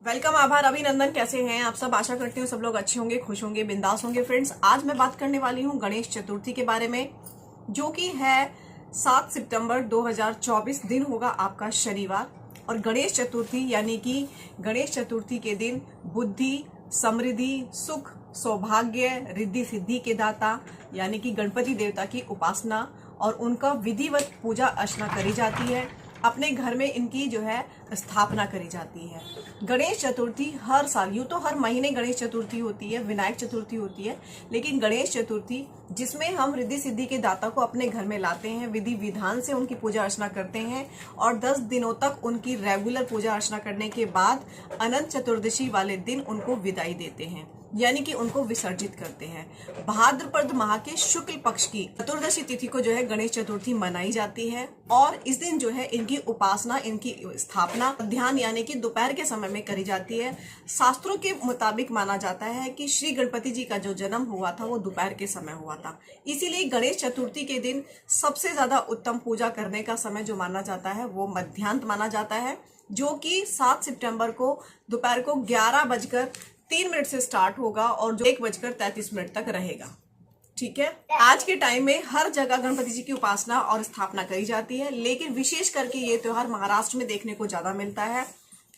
Welcome. आभार। अभिनंदन। कैसे हैं आप सब? आशा करती हूँ सब लोग अच्छे होंगे, खुश होंगे, बिंदास होंगे। फ्रेंड्स, आज मैं बात करने वाली हूँ गणेश चतुर्थी के बारे में, जो कि है 7 सितंबर 2024। दिन होगा आपका शनिवार। और गणेश चतुर्थी यानी कि गणेश चतुर्थी के दिन बुद्धि, समृद्धि, सुख, सौभाग्य, रिद्धि सिद्धि के दाता यानी कि गणपति देवता की उपासना और उनका विधिवत पूजा अर्चना करी जाती है। अपने घर में इनकी जो है स्थापना करी जाती है। गणेश चतुर्थी हर साल, यूं तो हर महीने गणेश चतुर्थी होती है, विनायक चतुर्थी होती है, लेकिन गणेश चतुर्थी जिसमें हम रिद्धि सिद्धि के दाता को अपने घर में लाते हैं, विधि विधान से उनकी पूजा अर्चना करते हैं और 10 दिनों तक उनकी रेगुलर पूजा अर्चना करने के बाद अनंत चतुर्दशी वाले दिन उनको विदाई देते हैं, यानी कि उनको विसर्जित करते हैं। भाद्रपद माह के शुक्ल पक्ष की चतुर्दशी तिथि को जो है गणेश चतुर्थी मनाई जाती है और इस दिन जो है इनकी उपासना, इनकी स्थापना ध्यान यानी कि दोपहर के समय में करी जाती है। शास्त्रों के मुताबिक माना जाता है कि श्री गणपति जी का जो जन्म हुआ था वो दोपहर के समय हुआ था, इसीलिए गणेश चतुर्थी के दिन सबसे ज्यादा उत्तम पूजा करने का समय जो माना जाता है वो मध्याह्न माना जाता है, जो कि 7 सितंबर को दोपहर को 11:03 से स्टार्ट होगा और जो 1:33 तक रहेगा। ठीक है। आज के टाइम में हर जगह गणपति जी की उपासना और स्थापना करी जाती है, लेकिन विशेष करके ये त्योहार महाराष्ट्र में देखने को ज्यादा मिलता है,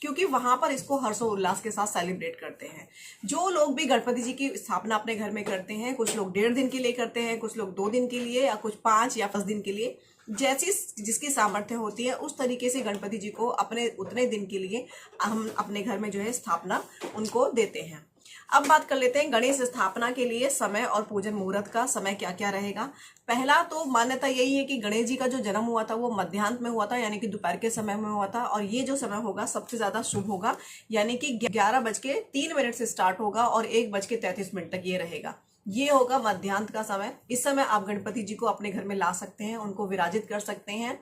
क्योंकि वहां पर इसको हर्षोल्लास के साथ सेलिब्रेट करते हैं। जो लोग भी गणपति जी की स्थापना अपने घर में करते हैं, कुछ लोग 1.5 दिन के लिए करते हैं, कुछ लोग 2 दिन के लिए, या कुछ 5 या 10 दिन के लिए, जैसी जिसकी सामर्थ्य होती है उस तरीके से गणपति जी को अपने उतने दिन के लिए हम अपने घर में जो है स्थापना उनको देते हैं। अब बात कर लेते हैं गणेश स्थापना के लिए समय और पूजन मुहूर्त का समय क्या क्या रहेगा। पहला तो मान्यता यही है कि गणेश जी का जो जन्म हुआ था वो मध्याह्न में हुआ था, यानी कि दोपहर के समय में हुआ था, और ये जो समय होगा सबसे ज्यादा शुभ होगा, यानी कि 11:03 से स्टार्ट होगा और 1:33 तक ये रहेगा। ये होगा मध्याह्न का समय। इस समय आप गणपति जी को अपने घर में ला सकते हैं, उनको विराजित कर सकते हैं।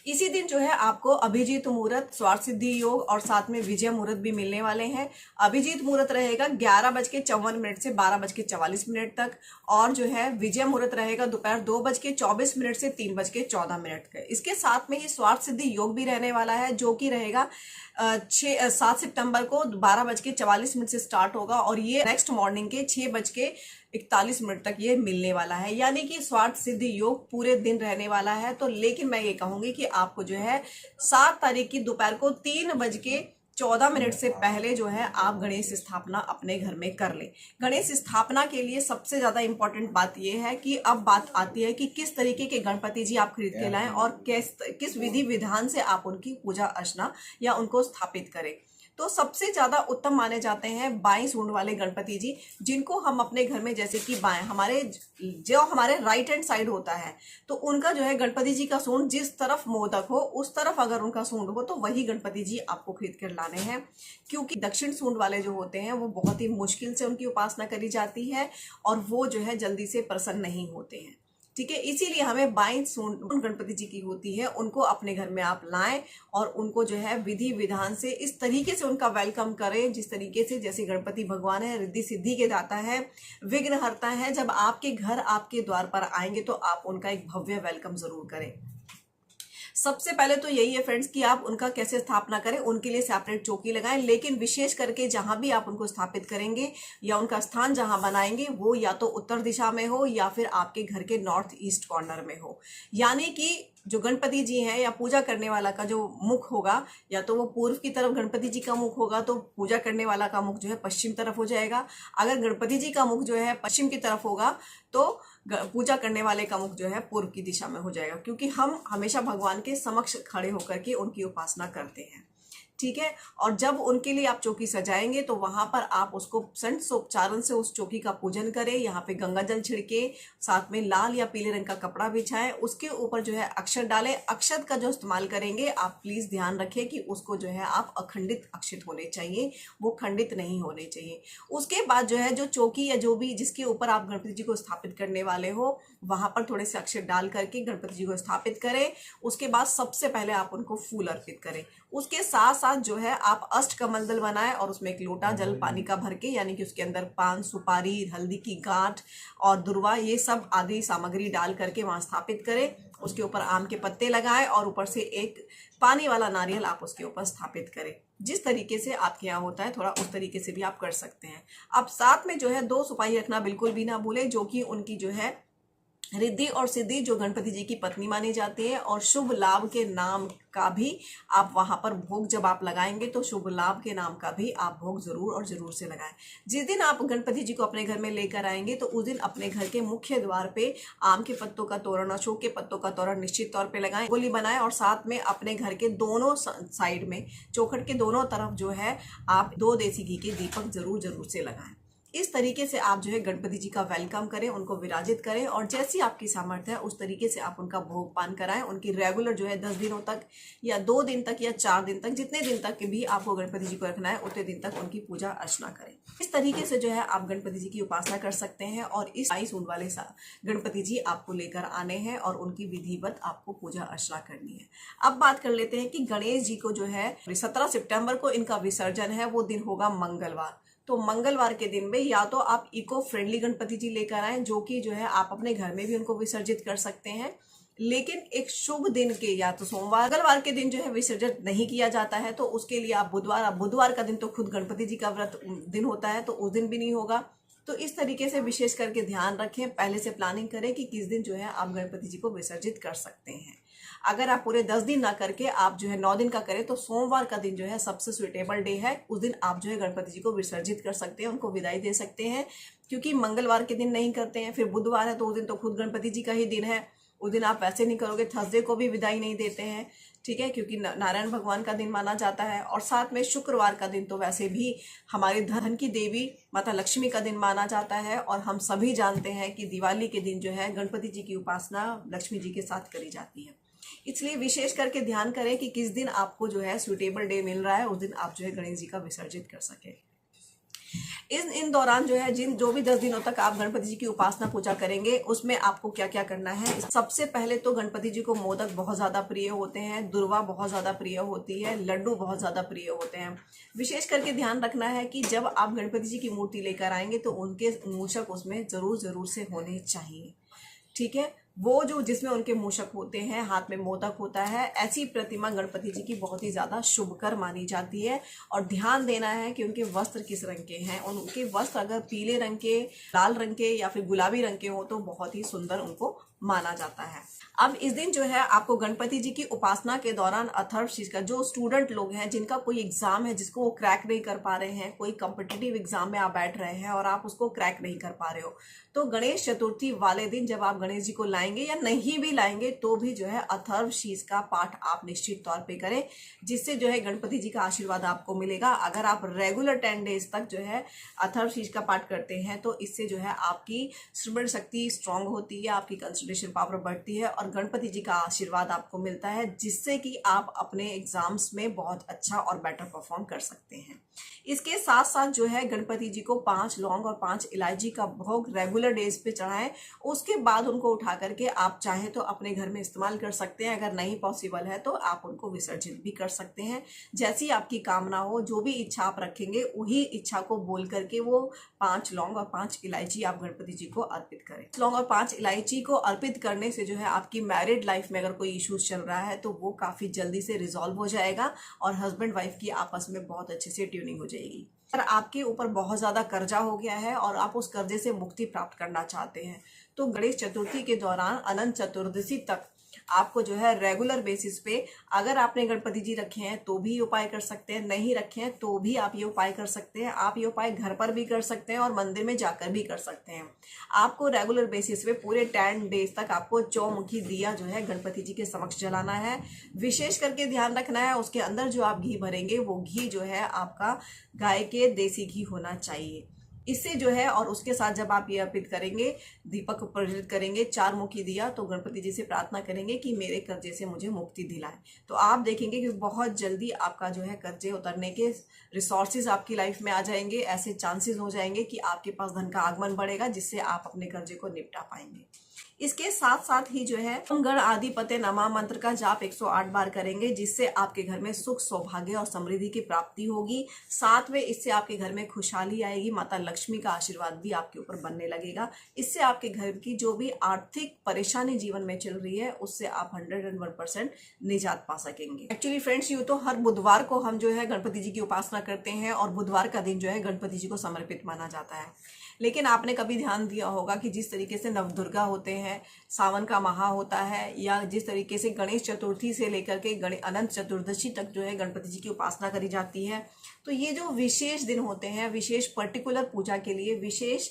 इसी दिन जो है आपको अभिजीत मुहूर्त, स्वार्थ सिद्धि योग और साथ में विजय मुहूर्त भी मिलने वाले हैं। अभिजीत मुहूर्त रहेगा 11:54 से 12:44 तक, और जो है विजय मुहूर्त रहेगा दोपहर 2:24 से 3:14 का। इसके साथ में ही स्वार्थ सिद्धि योग भी रहने वाला है, जो कि रहेगा 7 सितंबर को 12:44 से स्टार्ट होगा और ये नेक्स्ट मॉर्निंग के 6:41 तक ये मिलने वाला है, यानी कि स्वार्थ सिद्धि योग पूरे दिन रहने वाला है। तो लेकिन मैं ये कहूंगी कि आपको जो है 7 तारीख की दोपहर को 3:14 से पहले जो है आप गणेश स्थापना अपने घर में कर लें। गणेश स्थापना के लिए सबसे ज्यादा इंपॉर्टेंट बात यह है कि अब बात आती है कि किस तरीके के गणपति जी आप खरीद के लाएं और किस विधि विधान से आप उनकी पूजा अर्चना या उनको स्थापित करें। तो सबसे ज्यादा उत्तम माने जाते हैं बाएं सूंड वाले गणपति जी, जिनको हम अपने घर में, जैसे कि बाएं हमारे राइट हैंड साइड होता है, तो उनका जो है गणपति जी का सूंड जिस तरफ मोदक हो उस तरफ अगर उनका सूंड हो तो वही गणपति जी आपको खरीद कर लाने हैं, क्योंकि दक्षिण सूंड वाले जो होते हैं वो बहुत ही मुश्किल से उनकी उपासना करी जाती है और वो जो है जल्दी से प्रसन्न नहीं होते हैं। ठीक है, इसीलिए हमें बाएं सूंड गणपति जी की होती है, उनको अपने घर में आप लाएं और उनको जो है विधि विधान से इस तरीके से उनका वेलकम करें, जिस तरीके से, जैसे गणपति भगवान है, रिद्धि सिद्धि के दाता है, विघ्न हरता है। जब आपके घर आपके द्वार पर आएंगे तो आप उनका एक भव्य वेलकम जरूर करें। सबसे पहले तो यही है फ्रेंड्स कि आप उनका कैसे स्थापना करें, उनके लिए सेपरेट चौकी लगाएं, लेकिन विशेष करके जहां भी आप उनको स्थापित करेंगे या उनका स्थान जहां बनाएंगे वो या तो उत्तर दिशा में हो या फिर आपके घर के नॉर्थ ईस्ट कॉर्नर में हो, यानी कि जो गणपति जी हैं या पूजा करने वाला का जो मुख होगा, या तो वो पूर्व की तरफ गणपति जी का मुख होगा तो पूजा करने वाला का मुख जो है पश्चिम तरफ हो जाएगा। अगर गणपति जी का मुख जो है पश्चिम की तरफ होगा तो पूजा करने वाले का मुख जो है पूर्व की दिशा में हो जाएगा, क्योंकि हम हमेशा भगवान के समक्ष खड़े होकर के उनकी उपासना करते हैं। ठीक है, और जब उनके लिए आप चौकी सजाएंगे तो वहां पर आप उसको षंडोपचारण से उस चौकी का पूजन करें। यहाँ पे गंगा जल छिड़के, साथ में लाल या पीले रंग का कपड़ा बिछाएं, उसके ऊपर जो है अक्षत डालें। अक्षत का जो इस्तेमाल करेंगे आप प्लीज ध्यान रखें कि उसको जो है आप अखंडित अक्षत होने चाहिए, वो खंडित नहीं होने चाहिए। उसके बाद जो है जो चौकी या जो भी जिसके ऊपर आप गणपति जी को स्थापित करने वाले हो वहां पर थोड़े से अक्षत डाल करके गणपति जी को स्थापित करें। उसके बाद सबसे पहले आप उनको फूल अर्पित करें। उसके साथ साथ जो है आप अष्टकमल दल बनाएं और उसमें एक लोटा जल पानी का भर के, यानी कि उसके अंदर पान, सुपारी, हल्दी की गांठ और दुर्वा, ये सब आदि सामग्री डाल करके वहां स्थापित करें। उसके ऊपर आम के पत्ते लगाएं और ऊपर से एक पानी वाला नारियल आप उसके ऊपर स्थापित करें। जिस तरीके से आपके यहाँ होता है थोड़ा उस तरीके से भी आप कर सकते हैं। अब साथ में जो है 2 सुपारी रखना बिल्कुल भी ना भूलें, जो कि उनकी जो है रिद्धि और सिद्धि, जो गणपति जी की पत्नी मानी जाती है, और शुभ लाभ के नाम का भी आप वहां पर भोग जब आप लगाएंगे तो शुभ लाभ के नाम का भी आप भोग जरूर और जरूर से लगाएं। जिस दिन आप गणपति जी को अपने घर में लेकर आएंगे तो उस दिन अपने घर के मुख्य द्वार पे आम के पत्तों का तोरण, अशोक के पत्तों का तोरण निश्चित तौर पे लगाएं, गोली बनाएं, और साथ में अपने घर के दोनों साइड में, चौखट के दोनों तरफ जो है आप 2 देसी घी के दीपक जरूर जरूर से लगाएं। इस तरीके से आप जो है गणपति जी का वेलकम करें, उनको विराजित करें, और जैसी आपकी सामर्थ्य है उस तरीके से आप उनका भोग पान कराएं। उनकी रेगुलर जो है 10 दिनों तक या 2 दिन तक या 4 दिन तक, जितने दिन तक भी आपको गणपति जी को रखना है उतने दिन तक उनकी पूजा अर्चना करें। इस तरीके से जो है आप गणपति जी की उपासना कर सकते हैं। और इस 22 ऊन वाले गणपति जी आपको लेकर आने हैं और उनकी विधिवत आपको पूजा अर्चना करनी है। अब बात कर लेते हैं कि गणेश जी को जो है 17 सितंबर को इनका विसर्जन है, वो दिन होगा मंगलवार। तो मंगलवार के दिन में या तो आप इको फ्रेंडली गणपति जी लेकर आए, जो कि जो है आप अपने घर में भी उनको विसर्जित कर सकते हैं, लेकिन एक शुभ दिन के, या तो सोमवार, मंगलवार के दिन जो है विसर्जन नहीं किया जाता है, तो उसके लिए आप बुधवार का दिन तो खुद गणपति जी का व्रत दिन होता है, तो उस दिन भी नहीं होगा। तो इस तरीके से विशेष करके ध्यान रखें, पहले से प्लानिंग करें कि किस दिन जो है आप गणपति जी को विसर्जित कर सकते हैं। अगर आप पूरे 10 दिन ना करके आप जो है 9 दिन का करें तो सोमवार का दिन जो है सबसे सुइटेबल डे है। उस दिन आप जो है गणपति जी को विसर्जित कर सकते हैं, उनको विदाई दे सकते हैं, क्योंकि मंगलवार के दिन नहीं करते हैं, फिर बुधवार है तो उस दिन तो खुद गणपति जी का ही दिन है, उस दिन आप वैसे नहीं करोगे। थर्सडे को भी विदाई नहीं देते हैं, ठीक है, क्योंकि नारायण भगवान का दिन माना जाता है। और साथ में शुक्रवार का दिन तो वैसे भी हमारे धन की देवी माता लक्ष्मी का दिन माना जाता है, और हम सभी जानते हैं कि दिवाली के दिन जो है गणपति जी की उपासना लक्ष्मी जी के साथ करी जाती है। इसलिए विशेष करके ध्यान करें कि किस दिन आपको जो है सुटेबल डे मिल रहा है, उस दिन आप जो है गणेश जी का विसर्जित कर सके। इन दौरान जो है जो भी 10 दिनों तक आप गणपति जी की उपासना पूजा करेंगे, उसमें आपको क्या क्या करना है। सबसे पहले तो गणपति जी को मोदक बहुत ज्यादा प्रिय होते हैं, दुर्वा बहुत ज्यादा प्रिय होती है, लड्डू बहुत ज्यादा प्रिय होते हैं। विशेष करके ध्यान रखना है कि जब आप गणपति जी की मूर्ति लेकर आएंगे तो उनके मूषक उसमें जरूर जरूर से होने चाहिए, ठीक है। वो जो जिसमें उनके मूषक होते हैं, हाथ में मोदक होता है, ऐसी प्रतिमा गणपति जी की बहुत ही ज्यादा शुभकर मानी जाती है। और ध्यान देना है कि उनके वस्त्र किस रंग के हैं, और उनके वस्त्र अगर पीले रंग के, लाल रंग के या फिर गुलाबी रंग के हो तो बहुत ही सुंदर उनको माना जाता है। अब इस दिन जो है आपको गणपति जी की उपासना के दौरान अथर्वशीर्ष का, जो स्टूडेंट लोग हैं जिनका कोई एग्जाम है जिसको वो क्रैक नहीं कर पा रहे हैं, कोई कॉम्पिटिटिव एग्जाम में आप बैठ रहे हैं और आप उसको क्रैक नहीं कर पा रहे हो, तो गणेश चतुर्थी वाले दिन जब आप गणेश जी को लाएंगे या नहीं भी लाएंगे तो भी जो है अथर्वशीर्ष का पाठ आप निश्चित तौर पे करें, जिससे जो है गणपति जी का आशीर्वाद आपको मिलेगा। अगर आप रेगुलर 10 डेज तक जो है अथर्वशीर्ष का पाठ करते हैं तो इससे जो है आपकी स्मरण शक्ति स्ट्रांग होती है, आपकी कंसंट्रेशन पावर बढ़ती है और गणपति जी का आशीर्वाद आपको मिलता है, जिससे कि आप अपने एग्जाम्स में बहुत अच्छा और बेटर परफॉर्म कर सकते हैं। इसके साथ साथ जो है गणपति जी को 5 लौंग और 5 इलायची का भोग रेगुलर डेज पे चढ़ाएं। उसके बाद उनको उठा करके आप चाहे तो अपने घर में इस्तेमाल कर सकते हैं, अगर नहीं पॉसिबल है तो आप उनको विसर्जित भी कर सकते हैं। जैसी आपकी कामना हो, जो भी इच्छा आप रखेंगे वही इच्छा को बोल करके वो 5 लौंग और 5 इलायची आप गणपति जी को अर्पित करें। लौंग और 5 इलायची को अर्पित करने से जो है आपकी मैरिड लाइफ में अगर कोई इश्यूज चल रहा है तो वो काफी जल्दी से रिजॉल्व हो जाएगा और हस्बैंड वाइफ की आपस में बहुत अच्छे से ट्यूनिंग हो जाएगी। अगर आपके ऊपर बहुत ज्यादा कर्जा हो गया है और आप उस कर्जे से मुक्ति प्राप्त करना चाहते हैं तो गणेश चतुर्थी के दौरान अनंत चतुर्दशी तक आपको जो है रेगुलर बेसिस पे, अगर आपने गणपति जी रखे हैं तो भी उपाय कर सकते हैं, नहीं रखे हैं तो भी आप ये उपाय कर सकते हैं। आप ये उपाय घर पर भी कर सकते हैं और मंदिर में जाकर भी कर सकते हैं। आपको रेगुलर बेसिस पे पूरे 10 डेज तक आपको चौमुखी दिया जो है गणपति जी के समक्ष जलाना है। विशेष करके ध्यान रखना है उसके अंदर जो आप घी भरेंगे वो घी जो है आपका गाय के देसी घी होना चाहिए। इससे जो है और उसके साथ जब आप ये अर्पित करेंगे, दीपक प्रज्वलित करेंगे, 4 मुखी दिया, तो गणपति जी से प्रार्थना करेंगे कि मेरे कर्जे से मुझे मुक्ति दिलाए। तो आप देखेंगे कि बहुत जल्दी आपका जो है कर्जे उतरने के रिसोर्सेज आपकी लाइफ में आ जाएंगे। ऐसे चांसेस हो जाएंगे कि आपके पास धन का आगमन बढ़ेगा, जिससे आप अपने कर्जे को निपटा पाएंगे। इसके साथ साथ ही जो है ओम गण आदिपते नमः मंत्र का जाप 108 बार करेंगे, जिससे आपके घर में सुख, सौभाग्य और समृद्धि की प्राप्ति होगी। साथ में इससे आपके घर में खुशहाली आएगी, माता लक्ष्मी का आशीर्वाद भी आपके ऊपर बनने लगेगा। इससे आपके घर की जो भी आर्थिक परेशानी जीवन में चल रही है उससे आप 101% निजात पा सकेंगे। एक्चुअली फ्रेंड्स, यूँ तो हर बुधवार को हम जो है गणपति जी की उपासना करते हैं और बुधवार का दिन जो है गणपति जी को समर्पित माना जाता है। लेकिन आपने कभी ध्यान दिया होगा कि जिस तरीके से नवदुर्गा होते हैं, सावन का माह होता है, या जिस तरीके से गणेश चतुर्थी से लेकर के अनंत चतुर्दशी तक जो है गणपति जी की उपासना करी जाती है, तो ये जो विशेष दिन होते हैं, विशेष पर्टिकुलर पूजा के लिए, विशेष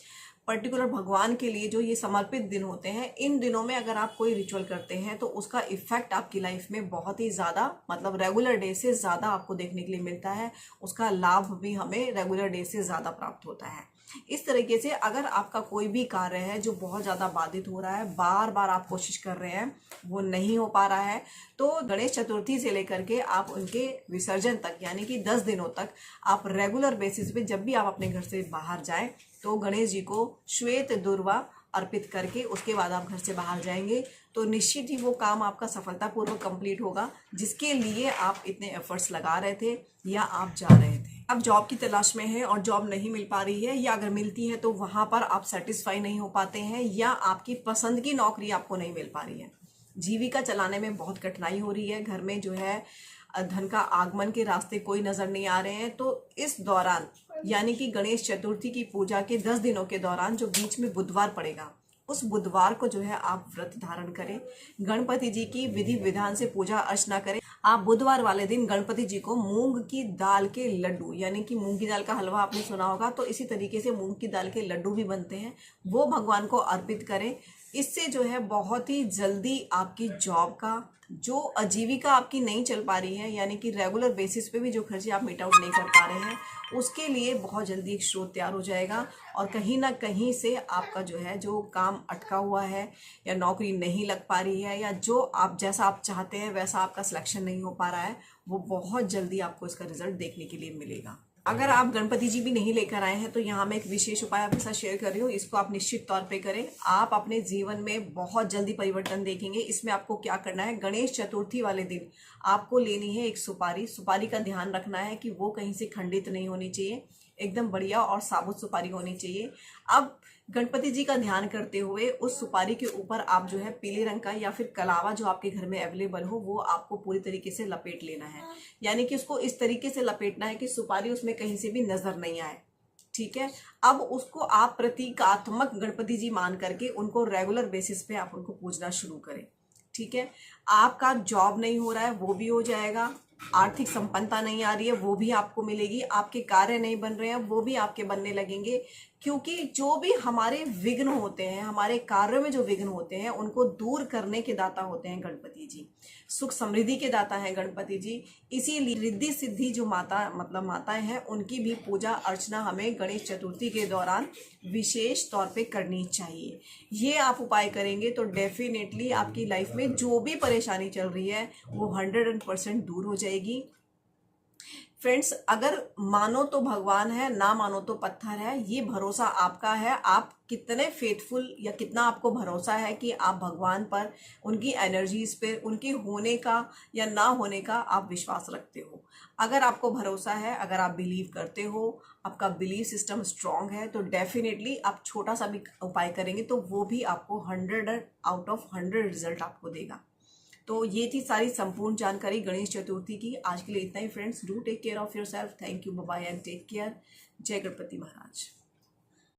पर्टिकुलर भगवान के लिए जो ये समर्पित दिन होते हैं, इन दिनों में अगर आप कोई रिचुअल करते हैं तो उसका इफेक्ट आपकी लाइफ में बहुत ही ज़्यादा, मतलब रेगुलर डे से ज़्यादा आपको देखने के लिए मिलता है। उसका लाभ भी हमें रेगुलर डे से ज़्यादा प्राप्त होता है। इस तरीके से अगर आपका कोई भी कार्य है जो बहुत ज़्यादा बाधित हो रहा है, बार बार आप कोशिश कर रहे हैं, वो नहीं हो पा रहा है, तो गणेश चतुर्थी से लेकर के आप उनके विसर्जन तक, यानी कि 10 दिनों तक आप रेगुलर बेसिस पे जब भी आप अपने घर से बाहर जाएं तो गणेश जी को श्वेत दुर्वा अर्पित करके उसके बाद आप घर से बाहर जाएंगे, तो निश्चित ही वो काम आपका सफलतापूर्वक कंप्लीट होगा जिसके लिए आप इतने एफर्ट्स लगा रहे थे या आप जा रहे थे। आप जॉब की तलाश में हैं और जॉब नहीं मिल पा रही है, या अगर मिलती है तो वहाँ पर आप सेटिस्फाई नहीं हो पाते हैं, या आपकी पसंद की नौकरी आपको नहीं मिल पा रही है, जीविका चलाने में बहुत कठिनाई हो रही है, घर में जो है धन का आगमन के रास्ते कोई नज़र नहीं आ रहे हैं, तो इस दौरान यानी कि गणेश चतुर्थी की पूजा के 10 दिनों के दौरान जो बीच में बुधवार पड़ेगा, उस बुधवार को जो है आप व्रत धारण करें, गणपति जी की विधि विधान से पूजा अर्चना करें। आप बुधवार वाले दिन गणपति जी को मूंग की दाल के लड्डू, यानी कि मूंग की दाल का हलवा आपने सुना होगा, तो इसी तरीके से मूंग की दाल के लड्डू भी बनते हैं, वो भगवान को अर्पित करें। इससे जो है बहुत ही जल्दी आपकी जॉब का जो आजीविका आपकी नहीं चल पा रही है, यानी कि रेगुलर बेसिस पे भी जो खर्चे आप मीट आउट नहीं कर पा रहे हैं, उसके लिए बहुत जल्दी एक स्रोत तैयार हो जाएगा, और कहीं ना कहीं से आपका जो है जो काम अटका हुआ है, या नौकरी नहीं लग पा रही है, या जो आप जैसा आप चाहते हैं वैसा आपका सिलेक्शन नहीं हो पा रहा है, वो बहुत जल्दी आपको इसका रिजल्ट देखने के लिए मिलेगा। अगर आप गणपति जी भी नहीं लेकर आए हैं तो यहाँ मैं एक विशेष उपाय आपके साथ शेयर कर रही हूँ, इसको आप निश्चित तौर पे करें, आप अपने जीवन में बहुत जल्दी परिवर्तन देखेंगे। इसमें आपको क्या करना है, गणेश चतुर्थी वाले दिन आपको लेनी है एक सुपारी का ध्यान रखना है कि वो कहीं से खंडित नहीं होनी चाहिए, एकदम बढ़िया और साबुत सुपारी होनी चाहिए। अब गणपति जी का ध्यान करते हुए उस सुपारी के ऊपर आप जो है पीले रंग का या फिर कलावा जो आपके घर में अवेलेबल हो वो आपको पूरी तरीके से लपेट लेना है, यानी कि उसको इस तरीके से लपेटना है कि सुपारी उसमें कहीं से भी नजर नहीं आए। ठीक है, अब उसको आप प्रतीकात्मक गणपति जी मान करके उनको रेगुलर बेसिस पे आप उनको पूजना शुरू करें। ठीक है, आपका जॉब नहीं हो रहा है वो भी हो जाएगा, आर्थिक संपन्नता नहीं आ रही है वो भी आपको मिलेगी, आपके कार्य नहीं बन रहे हैं वो भी आपके बनने लगेंगे, क्योंकि जो भी हमारे विघ्न होते हैं, हमारे कार्यों में जो विघ्न होते हैं उनको दूर करने के दाता होते हैं गणपति जी, सुख समृद्धि के दाता हैं गणपति जी। इसीलिए रिद्धि सिद्धि जो माताएं हैं उनकी भी पूजा अर्चना हमें गणेश चतुर्थी के दौरान विशेष तौर पे करनी चाहिए। ये आप उपाय करेंगे तो डेफिनेटली आपकी लाइफ में जो भी परेशानी चल रही है वो 100% दूर हो जाएगी। फ्रेंड्स, अगर मानो तो भगवान है, ना मानो तो पत्थर है, ये भरोसा आपका है। आप कितने फेथफुल या कितना आपको भरोसा है कि आप भगवान पर, उनकी एनर्जीज पे, उनके होने का या ना होने का आप विश्वास रखते हो। अगर आपको भरोसा है, अगर आप बिलीव करते हो, आपका बिलीव सिस्टम स्ट्रांग है, तो डेफिनेटली आप छोटा सा भी उपाय करेंगे तो वो भी आपको 100 आउट ऑफ 100 रिजल्ट आपको देगा। तो ये थी सारी संपूर्ण जानकारी गणेश चतुर्थी की। आज के लिए इतना ही friends. Do take care of yourself. Thank you, bye bye and take care. जय गणपति महाराज।